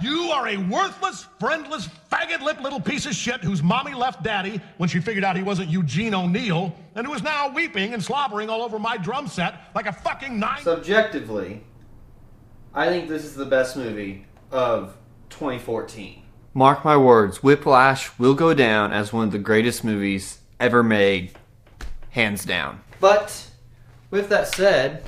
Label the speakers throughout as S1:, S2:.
S1: You are a worthless, friendless, faggot-lipped little piece of shit whose mommy left daddy when she figured out he wasn't Eugene O'Neill, and who is now weeping and slobbering all over my drum set like a fucking nine...
S2: Subjectively, I think this is the best movie of 2014. Mark my words, Whiplash will go down as one of the greatest movies ever made, hands down. But, with that said,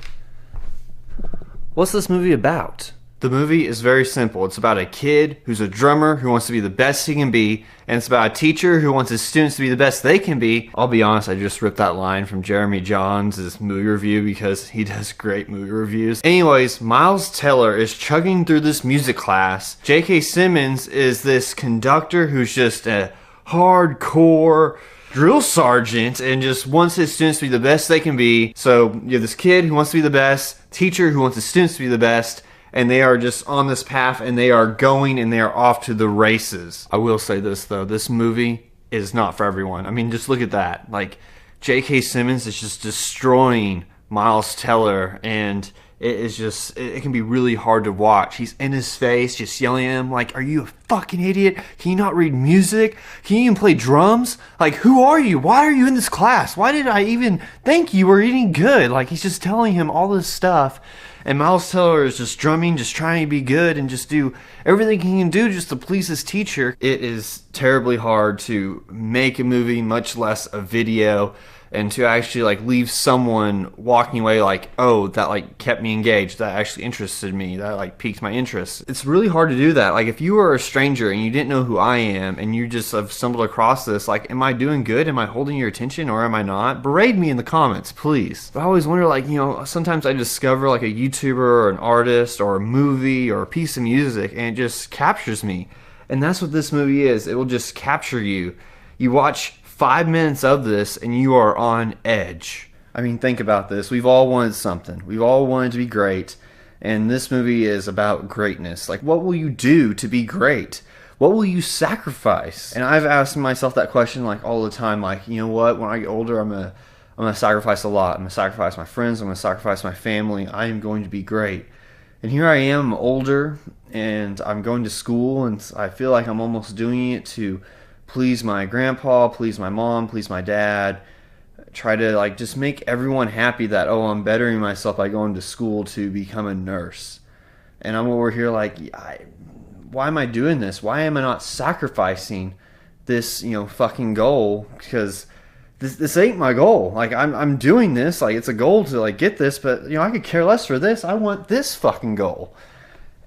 S2: what's this movie about? The movie is very simple. It's about a kid who's a drummer who wants to be the best he can be, and it's about a teacher who wants his students to be the best they can be. I'll be honest, I just ripped that line from Jeremy Johns' movie review because he does great movie reviews. Anyways, Miles Teller is chugging through this music class. J.K. Simmons is this conductor who's just a hardcore drill sergeant and just wants his students to be the best they can be. So you have this kid who wants to be the best, teacher who wants his students to be the best, and they are just on this path and they are going and they are off to the races. I will say this though, this movie is not for everyone. I mean, just look at that. Like, J.K. Simmons is just destroying Miles Teller, and it can be really hard to watch. He's in his face, just yelling at him like, are you a fucking idiot? Can you not read music? Can you even play drums? Like, who are you? Why are you in this class? Why did I even think you were any good? Like, he's just telling him all this stuff. And Miles Teller is just drumming, just trying to be good and just do everything he can do just to please his teacher. It is terribly hard to make a movie, much less a video, and to actually like leave someone walking away like, oh, that like kept me engaged, that actually interested me, that like piqued my interest. It's really hard to do that. Like, if you were a stranger and you didn't know who I am and you just have stumbled across this, like, am I doing good? Am I holding your attention or am I not? Berate me in the comments, please. But I always wonder, like, you know, sometimes I discover like a YouTuber or an artist or a movie or a piece of music and it just captures me. And that's what this movie is. It will just capture you. You watch 5 minutes of this and you are on edge. I mean, think about this. We've all wanted something. We've all wanted to be great. And this movie is about greatness. Like, what will you do to be great? What will you sacrifice? And I've asked myself that question like all the time. Like, you know what? When I get older, I'm gonna sacrifice a lot. I'm gonna sacrifice my friends. I'm gonna sacrifice my family. I am going to be great. And here I am, older, and I'm going to school, and I feel like I'm almost doing it to please my grandpa, please my mom, please my dad, try to like just make everyone happy that, oh, I'm bettering myself by going to school to become a nurse. And I'm over here like, why am I doing this? Why am I not sacrificing this, you know, fucking goal? Because this ain't my goal. Like, I'm doing this, like, it's a goal to like get this, but you know, I could care less for this. I want this fucking goal.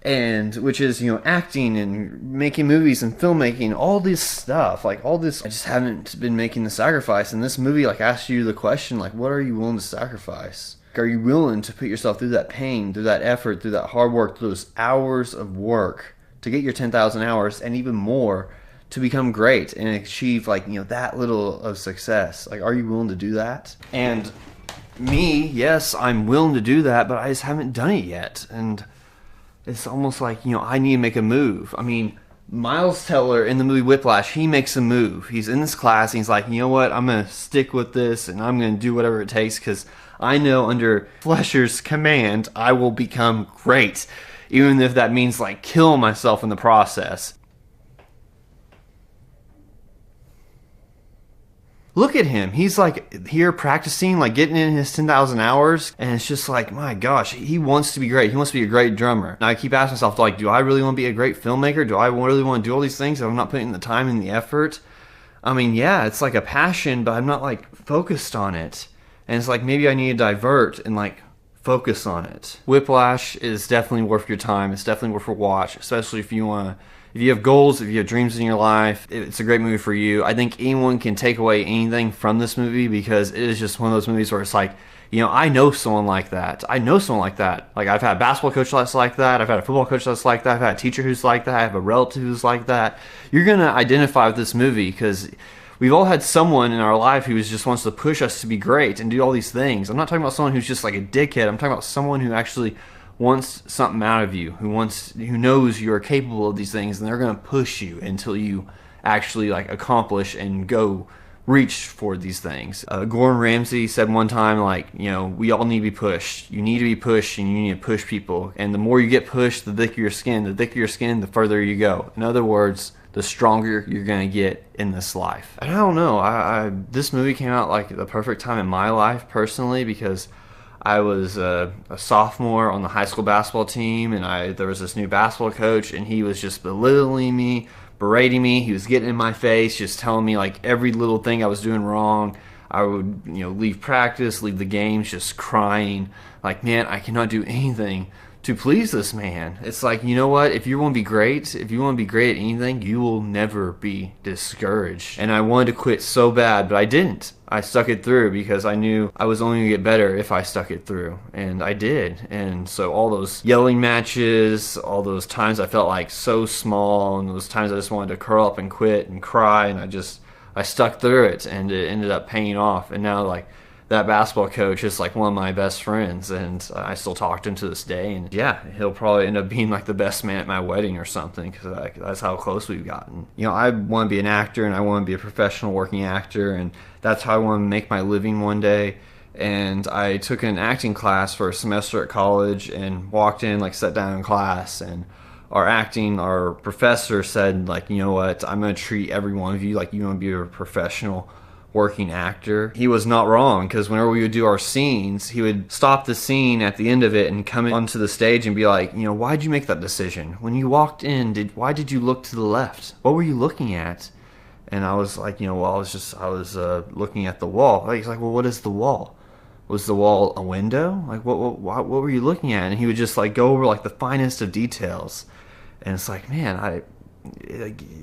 S2: And which is, you know, acting and making movies and filmmaking, all this stuff, like all this. I just haven't been making the sacrifice. And this movie like asks you the question, like, what are you willing to sacrifice? Are you willing to put yourself through that pain, through that effort, through that hard work, through those hours of work to get your 10,000 hours and even more to become great and achieve, like, you know, that little of success? Like, are you willing to do that? And me, yes, I'm willing to do that, but I just haven't done it yet. And it's almost like, you know, I need to make a move. I mean, Miles Teller in the movie Whiplash, he makes a move. He's in this class and he's like, you know what, I'm going to stick with this and I'm going to do whatever it takes because I know under Fleischer's command I will become great, even if that means like killing myself in the process. Look at him. He's like here practicing, like getting in his 10,000 hours. And it's just like, my gosh, he wants to be great. He wants to be a great drummer. Now I keep asking myself, like, do I really want to be a great filmmaker? Do I really want to do all these things if I'm not putting the time and the effort? I mean, yeah, it's like a passion, but I'm not like focused on it. And it's like, maybe I need to divert and like focus on it. Whiplash is definitely worth your time. It's definitely worth a watch, especially if you want to. If you have goals, if you have dreams in your life, it's a great movie for you. I think anyone can take away anything from this movie because it is just one of those movies where it's like, you know, I know someone like that. I know someone like that. Like, I've had a basketball coach that's like that. I've had a football coach that's like that. I've had a teacher who's like that. I have a relative who's like that. You're going to identify with this movie because we've all had someone in our life who just wants to push us to be great and do all these things. I'm not talking about someone who's just like a dickhead. I'm talking about someone who actually wants something out of you, who knows you're capable of these things, and they're going to push you until you actually like accomplish and go reach for these things. Gordon Ramsay said one time, like, you know, we all need to be pushed. You need to be pushed, and you need to push people. And the more you get pushed, the thicker your skin. The thicker your skin, the further you go. In other words, the stronger you're gonna get in this life. And I don't know, this movie came out like the perfect time in my life personally, because I was a sophomore on the high school basketball team, and there was this new basketball coach, and he was just belittling me, berating me. He was getting in my face, just telling me like every little thing I was doing wrong. I would, you know, leave practice, leave the games, just crying, like, man, I cannot do anything to please this man. It's like, you know what, if you want to be great, if you want to be great at anything, you will never be discouraged. And I wanted to quit so bad, but I didn't. I stuck it through because I knew I was only going to get better if I stuck it through, and I did. And so all those yelling matches, all those times I felt like so small, and those times I just wanted to curl up and quit and cry, and I stuck through it, and it ended up paying off. And now, like, that basketball coach is like one of my best friends, and I still talk to him to this day. And yeah, he'll probably end up being like the best man at my wedding or something, because like, that's how close we've gotten. You know, I want to be an actor, and I want to be a professional working actor, and that's how I want to make my living one day. And I took an acting class for a semester at college, and walked in, like, sat down in class, and our professor said, like, you know what, I'm going to treat every one of you like you want to be a professional working actor. He was not wrong, because whenever we would do our scenes, he would stop the scene at the end of it and come onto the stage and be like, you know, why'd you make that decision? When you walked in, why did you look to the left? What were you looking at? And I was like, you know, well, I was looking at the wall. He's like, well, what is the wall? Was the wall a window? Like, what were you looking at? And he would just like go over like the finest of details. And it's like, man,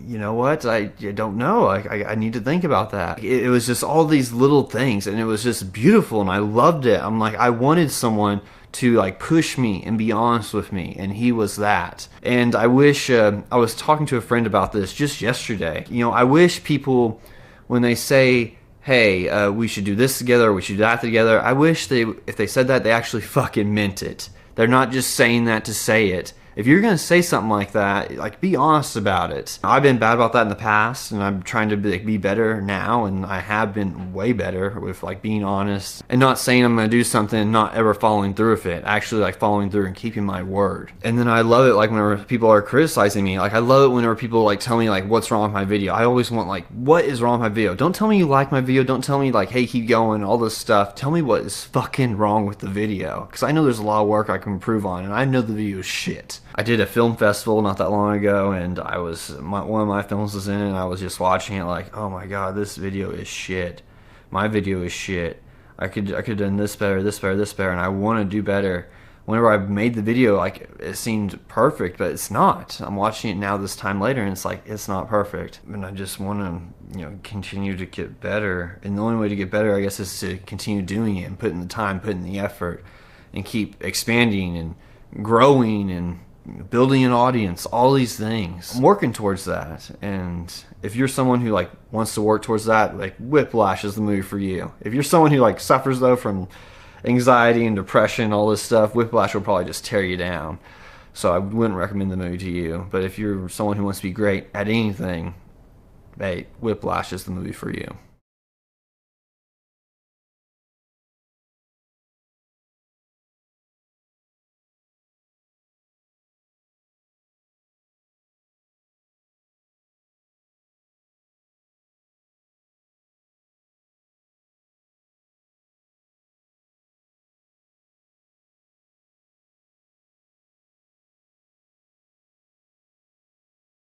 S2: you know what? I don't know. Like, I need to think about that. It was just all these little things, and it was just beautiful, and I loved it. I'm like, I wanted someone to like push me and be honest with me, and he was that. And I wish, I was talking to a friend about this just yesterday. You know, I wish people, when they say, hey, we should do this together, or we should do that together, I wish if they said that, they actually fucking meant it. They're not just saying that to say it. If you're going to say something like that, like, be honest about it. I've been bad about that in the past, and I'm trying to be better now, and I have been way better with like being honest and not saying I'm going to do something and not ever following through with it. Actually, like, following through and keeping my word. And then I love it, like, whenever people are criticizing me. Like, I love it whenever people like tell me like what's wrong with my video. I always want like, what is wrong with my video? Don't tell me you like my video. Don't tell me like, hey, keep going, all this stuff. Tell me what is fucking wrong with the video, because I know there's a lot of work I can improve on, and I know the video is shit. I did a film festival not that long ago, and one of my films was in it, and I was just watching it like, oh my god, this video is shit. My video is shit. I could have done this better, and I want to do better. Whenever I made the video, like, it seemed perfect, but it's not. I'm watching it now this time later, and it's like, it's not perfect. And I just want to, you know, continue to get better. And the only way to get better, I guess, is to continue doing it and putting the time, putting the effort, and keep expanding and growing and building an audience, all these things. I'm working towards that. And if you're someone who like wants to work towards that, like, Whiplash is the movie for you. If you're someone who like suffers though from anxiety and depression, all this stuff, Whiplash will probably just tear you down. So I wouldn't recommend the movie to you. But if you're someone who wants to be great at anything, hey, Whiplash is the movie for you.